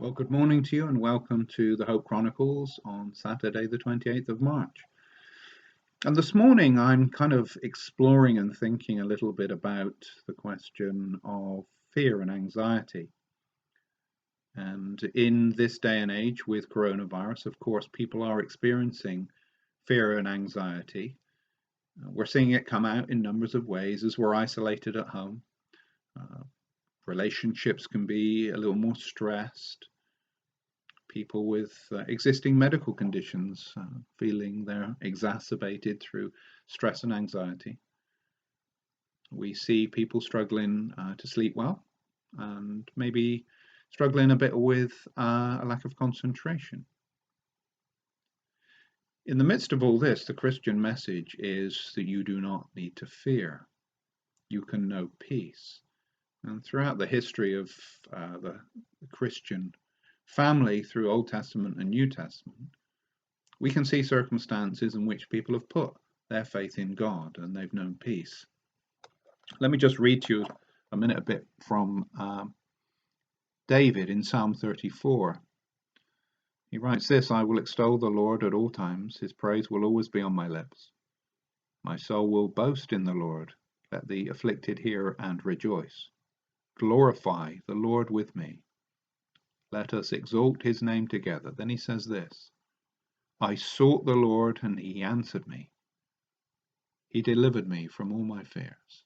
Well, good morning to you and welcome to the Hope Chronicles on Saturday, the 28th of March. And this morning I'm kind of exploring and thinking a little bit about the question of fear and anxiety. And in this day and age with coronavirus, of course, people are experiencing fear and anxiety. We're seeing it come out in numbers of ways as we're isolated at home. Relationships can be a little more stressed. People with existing medical conditions feeling they're exacerbated through stress and anxiety. We see people struggling to sleep well and maybe struggling a bit with a lack of concentration. In the midst of all this, the Christian message is that you do not need to fear. You can know peace. And throughout the history of the Christian family through Old Testament and New Testament, we can see circumstances in which people have put their faith in God and they've known peace. Let me just read to you a bit from David in Psalm 34. He writes this: I will extol the Lord at all times. His praise will always be on my lips. My soul will boast in the Lord. Let the afflicted hear and rejoice. Glorify the Lord with me. Let us exalt his name together. Then he says this: I sought the Lord and he answered me. He delivered me from all my fears.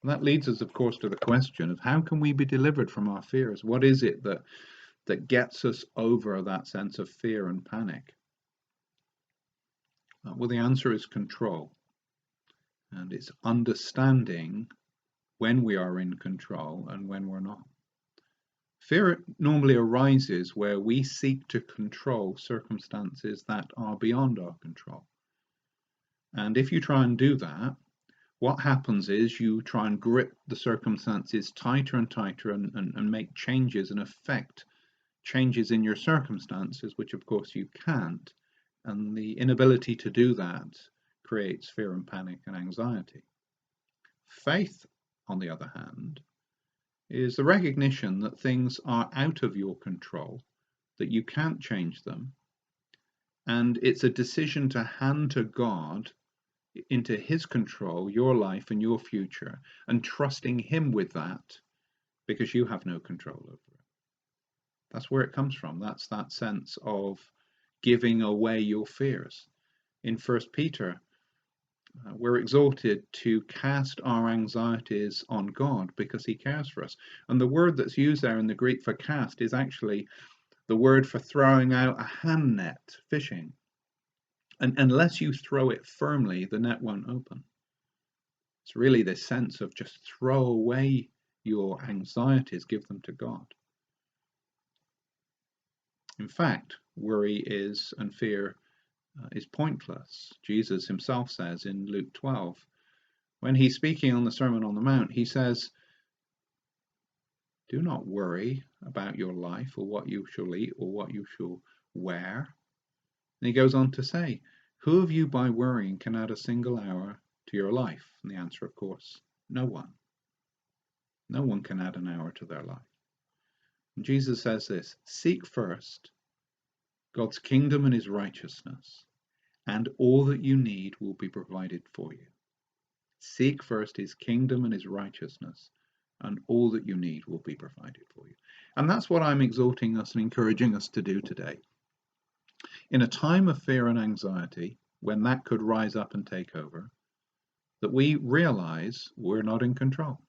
And that leads us, of course, to the question of how can we be delivered from our fears? What is it that gets us over that sense of fear and panic? Well, the answer is control. And it's understanding when we are in control and when we're not. Fear normally arises where we seek to control circumstances that are beyond our control. And if you try and do that, what happens is you try and grip the circumstances tighter and tighter and make changes and affect changes in your circumstances, which of course you can't. And the inability to do that creates fear and panic and anxiety. Faith, on the other hand, is the recognition that things are out of your control, that you can't change them, and it's a decision to hand to God into his control your life and your future, and trusting him with that because you have no control over it. That's where it comes from. That's that sense of giving away your fears. In 1 Peter, we're exhorted to cast our anxieties on God because he cares for us. And the word that's used there in the Greek for cast is actually the word for throwing out a hand net fishing. And unless you throw it firmly, the net won't open. It's really this sense of just throw away your anxieties, give them to God. In fact, worry and fear is pointless. Jesus himself says in Luke 12, when he's speaking on the Sermon on the Mount, he says, do not worry about your life or what you shall eat or what you shall wear. And he goes on to say, who of you by worrying can add a single hour to your life? And the answer, of course, no one. No one can add an hour to their life. And Jesus says this: seek first God's kingdom and his righteousness, and all that you need will be provided for you. Seek first his kingdom and his righteousness, and all that you need will be provided for you. And that's what I'm exhorting us and encouraging us to do today. In a time of fear and anxiety, when that could rise up and take over, that we realize we're not in control.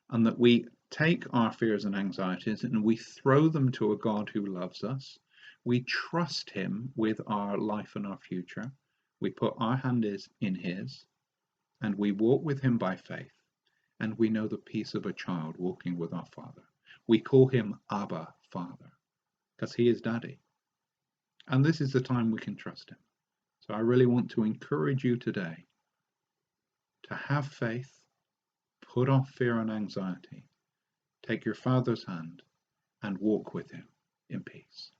And that we take our fears and anxieties and we throw them to a God who loves us. We trust him with our life and our future. We put our hand in his, and we walk with him by faith. And we know the peace of a child walking with our Father. We call him Abba, Father, because he is Daddy. And this is the time we can trust him. So I really want to encourage you today to have faith, put off fear and anxiety, take your Father's hand, and walk with him in peace.